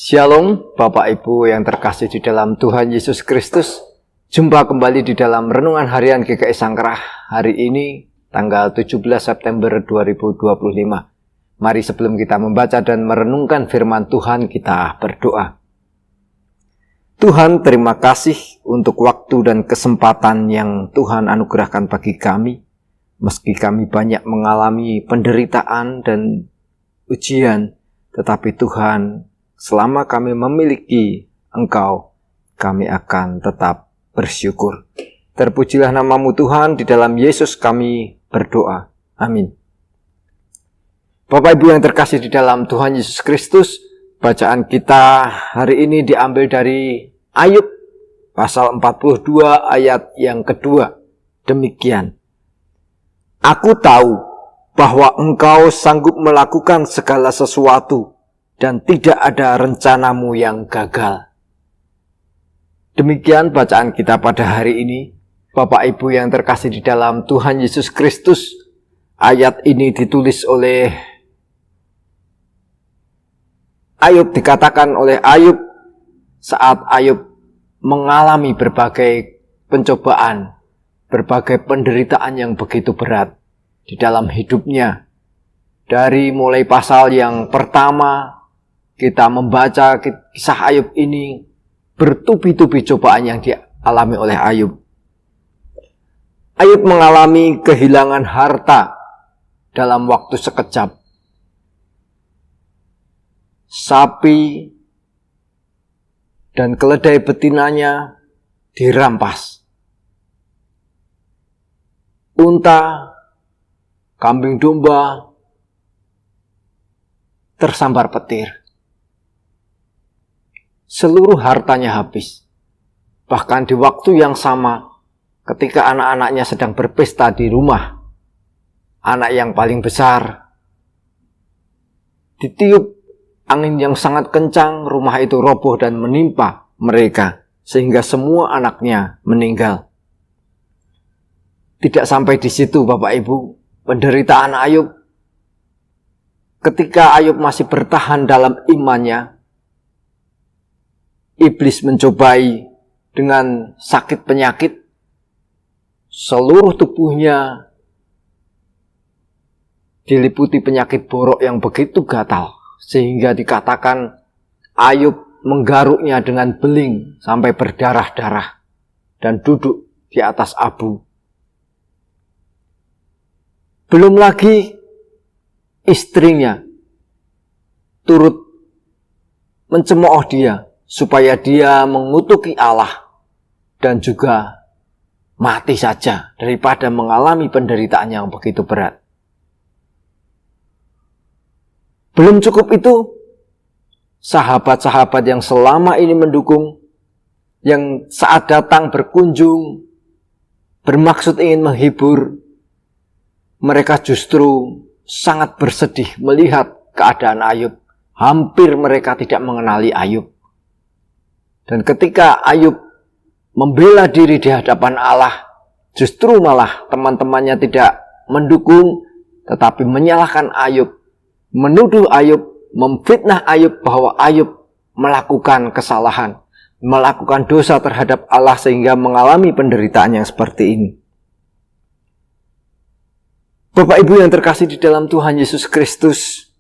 Shalom Bapak Ibu yang terkasih di dalam Tuhan Yesus Kristus. Jumpa kembali di dalam Renungan Harian GKI Sangkrah hari ini tanggal 17 September 2025. Mari sebelum kita membaca dan merenungkan firman Tuhan, kita berdoa. Tuhan, terima kasih untuk waktu dan kesempatan yang Tuhan anugerahkan bagi kami. Meski kami banyak mengalami penderitaan dan ujian, tetapi Tuhan, selama kami memiliki Engkau, kami akan tetap bersyukur. Terpujilah nama-Mu Tuhan, di dalam Yesus kami berdoa. Amin. Bapak Ibu yang terkasih di dalam Tuhan Yesus Kristus, bacaan kita hari ini diambil dari Ayub pasal 42 ayat yang kedua. Demikian. Aku tahu bahwa Engkau sanggup melakukan segala sesuatu, dan tidak ada rencanamu yang gagal. Demikian bacaan kita pada hari ini. Bapak Ibu yang terkasih di dalam Tuhan Yesus Kristus, ayat ini ditulis oleh Ayub, dikatakan oleh Ayub saat Ayub mengalami berbagai pencobaan, berbagai penderitaan yang begitu berat di dalam hidupnya. Dari mulai pasal yang pertama, kita membaca kisah Ayub ini, bertubi-tubi cobaan yang dialami oleh Ayub. Ayub mengalami kehilangan harta dalam waktu sekejap. Sapi dan keledai betinanya dirampas. Unta, kambing domba tersambar petir. Seluruh hartanya habis. Bahkan di waktu yang sama, ketika anak-anaknya sedang berpesta di rumah, anak yang paling besar ditiup angin yang sangat kencang, rumah itu roboh dan menimpa mereka, sehingga semua anaknya meninggal. Tidak sampai di situ Bapak Ibu, penderitaan Ayub, ketika Ayub masih bertahan dalam imannya, iblis mencobai dengan sakit penyakit. Seluruh tubuhnya diliputi penyakit borok yang begitu gatal, sehingga dikatakan Ayub menggaruknya dengan beling sampai berdarah-darah dan duduk di atas abu. Belum lagi istrinya turut mencemooh dia supaya dia mengutuki Allah dan juga mati saja daripada mengalami penderitaan yang begitu berat. Belum cukup itu, sahabat-sahabat yang selama ini mendukung, yang saat datang berkunjung, bermaksud ingin menghibur, mereka justru sangat bersedih melihat keadaan Ayub. Hampir mereka tidak mengenali Ayub. Dan ketika Ayub membela diri di hadapan Allah, justru malah teman-temannya tidak mendukung, tetapi menyalahkan Ayub, menuduh Ayub, memfitnah Ayub bahwa Ayub melakukan kesalahan, melakukan dosa terhadap Allah sehingga mengalami penderitaan yang seperti ini. Bapak Ibu yang terkasih di dalam Tuhan Yesus Kristus,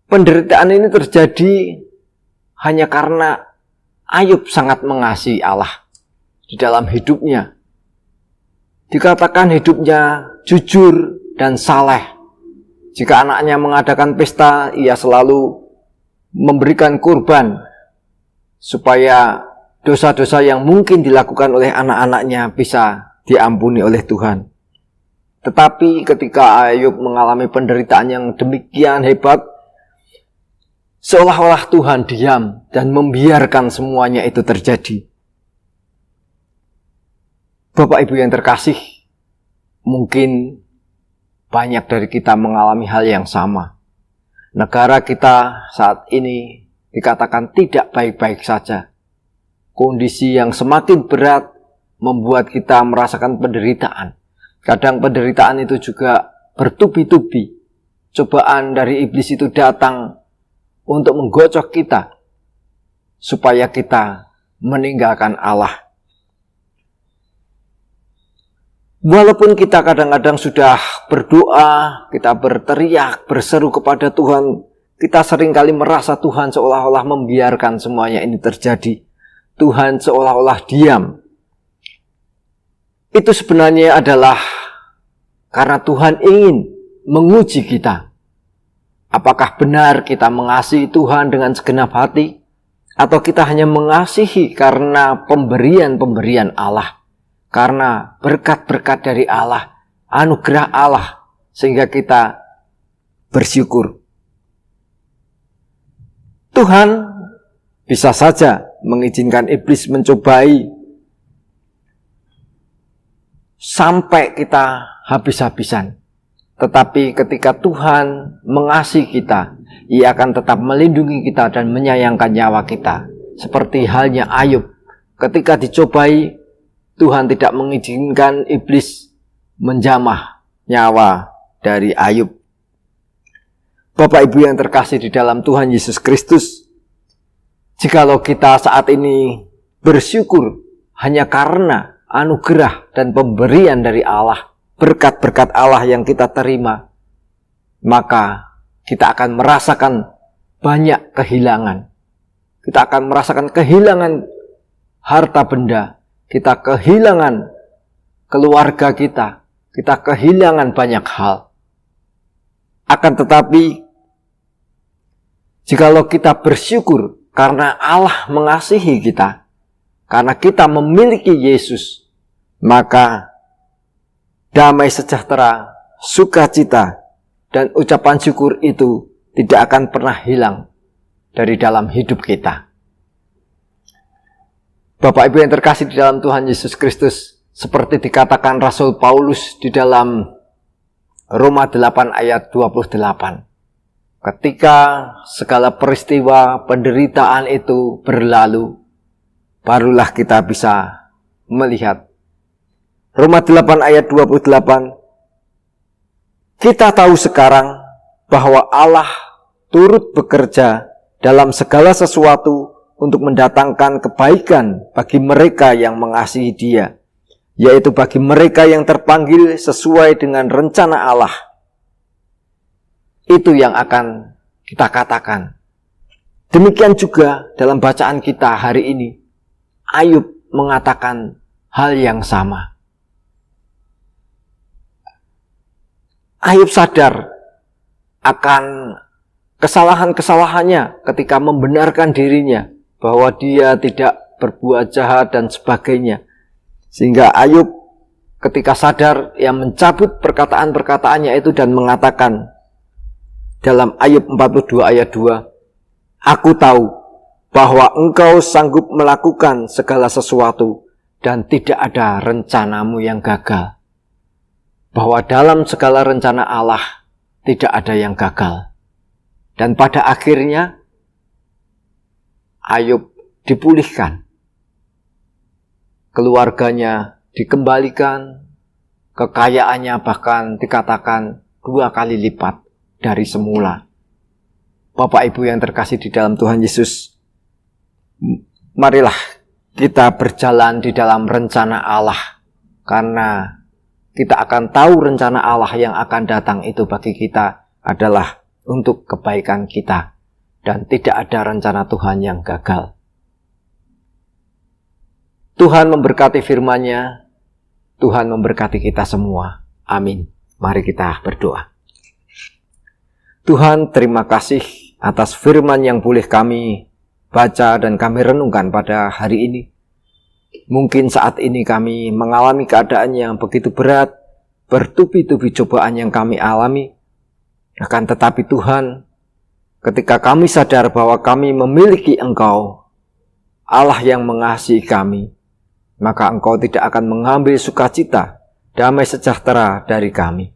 penderitaan ini terjadi hanya karena Ayub sangat mengasihi Allah di dalam hidupnya. Dikatakan hidupnya jujur dan saleh. Jika anaknya mengadakan pesta, ia selalu memberikan kurban supaya dosa-dosa yang mungkin dilakukan oleh anak-anaknya bisa diampuni oleh Tuhan. Tetapi ketika Ayub mengalami penderitaan yang demikian hebat, seolah-olah Tuhan diam dan membiarkan semuanya itu terjadi. Bapak Ibu yang terkasih, mungkin banyak dari kita mengalami hal yang sama. Negara kita saat ini dikatakan tidak baik-baik saja. Kondisi yang semakin berat membuat kita merasakan penderitaan. Kadang penderitaan itu juga bertubi-tubi. Cobaan dari iblis itu datang untuk menggocok kita supaya kita meninggalkan Allah. Walaupun kita kadang-kadang sudah berdoa, kita berteriak, berseru kepada Tuhan, kita seringkali merasa Tuhan seolah-olah membiarkan semuanya ini terjadi. Tuhan seolah-olah diam. Itu sebenarnya adalah karena Tuhan ingin menguji kita. Apakah benar kita mengasihi Tuhan dengan segenap hati? Atau kita hanya mengasihi karena pemberian-pemberian Allah? Karena berkat-berkat dari Allah, anugerah Allah, sehingga kita bersyukur. Tuhan bisa saja mengizinkan iblis mencobai sampai kita habis-habisan. Tetapi ketika Tuhan mengasihi kita, Ia akan tetap melindungi kita dan menyayangkan nyawa kita. Seperti halnya Ayub, ketika dicobai, Tuhan tidak mengizinkan iblis menjamah nyawa dari Ayub. Bapak Ibu yang terkasih di dalam Tuhan Yesus Kristus, jikalau kita saat ini bersyukur hanya karena anugerah dan pemberian dari Allah, berkat-berkat Allah yang kita terima, maka kita akan merasakan banyak kehilangan. Kita akan merasakan kehilangan harta benda, kita kehilangan keluarga kita kehilangan banyak hal. Akan tetapi, jikalau kita bersyukur karena Allah mengasihi kita, karena kita memiliki Yesus, maka damai sejahtera, sukacita, dan ucapan syukur itu tidak akan pernah hilang dari dalam hidup kita. Bapak Ibu yang terkasih di dalam Tuhan Yesus Kristus, seperti dikatakan Rasul Paulus di dalam Roma 8 ayat 28. Ketika segala peristiwa penderitaan itu berlalu, barulah kita bisa melihat. Roma 8 ayat 28. Kita tahu sekarang bahwa Allah turut bekerja dalam segala sesuatu untuk mendatangkan kebaikan bagi mereka yang mengasihi Dia, yaitu bagi mereka yang terpanggil sesuai dengan rencana Allah. Itu yang akan kita katakan. Demikian juga dalam bacaan kita hari ini, Ayub mengatakan hal yang sama. Ayub sadar akan kesalahan-kesalahannya ketika membenarkan dirinya bahwa dia tidak berbuat jahat dan sebagainya. Sehingga Ayub ketika sadar, ia mencabut perkataan-perkataannya itu dan mengatakan dalam Ayub 42 ayat 2, Aku tahu bahwa engkau sanggup melakukan segala sesuatu dan tidak ada rencanamu yang gagal. Bahwa dalam segala rencana Allah tidak ada yang gagal. Dan pada akhirnya Ayub dipulihkan. Keluarganya dikembalikan, kekayaannya bahkan dikatakan 2 kali lipat dari semula. Bapak Ibu yang terkasih di dalam Tuhan Yesus, marilah kita berjalan di dalam rencana Allah, karena kita akan tahu rencana Allah yang akan datang itu bagi kita adalah untuk kebaikan kita, dan tidak ada rencana Tuhan yang gagal. Tuhan memberkati firman-Nya, Tuhan memberkati kita semua. Amin. Mari kita berdoa. Tuhan, terima kasih atas firman yang boleh kami baca dan kami renungkan pada hari ini. Mungkin saat ini kami mengalami keadaan yang begitu berat, bertubi-tubi cobaan yang kami alami. Akan tetapi Tuhan, ketika kami sadar bahwa kami memiliki Engkau, Allah yang mengasihi kami, maka Engkau tidak akan mengambil sukacita, damai sejahtera dari kami.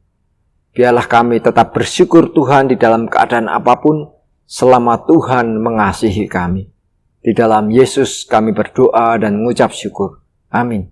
Biarlah kami tetap bersyukur Tuhan di dalam keadaan apapun, selama Tuhan mengasihi kami. Di dalam Yesus kami berdoa dan mengucap syukur. Amin.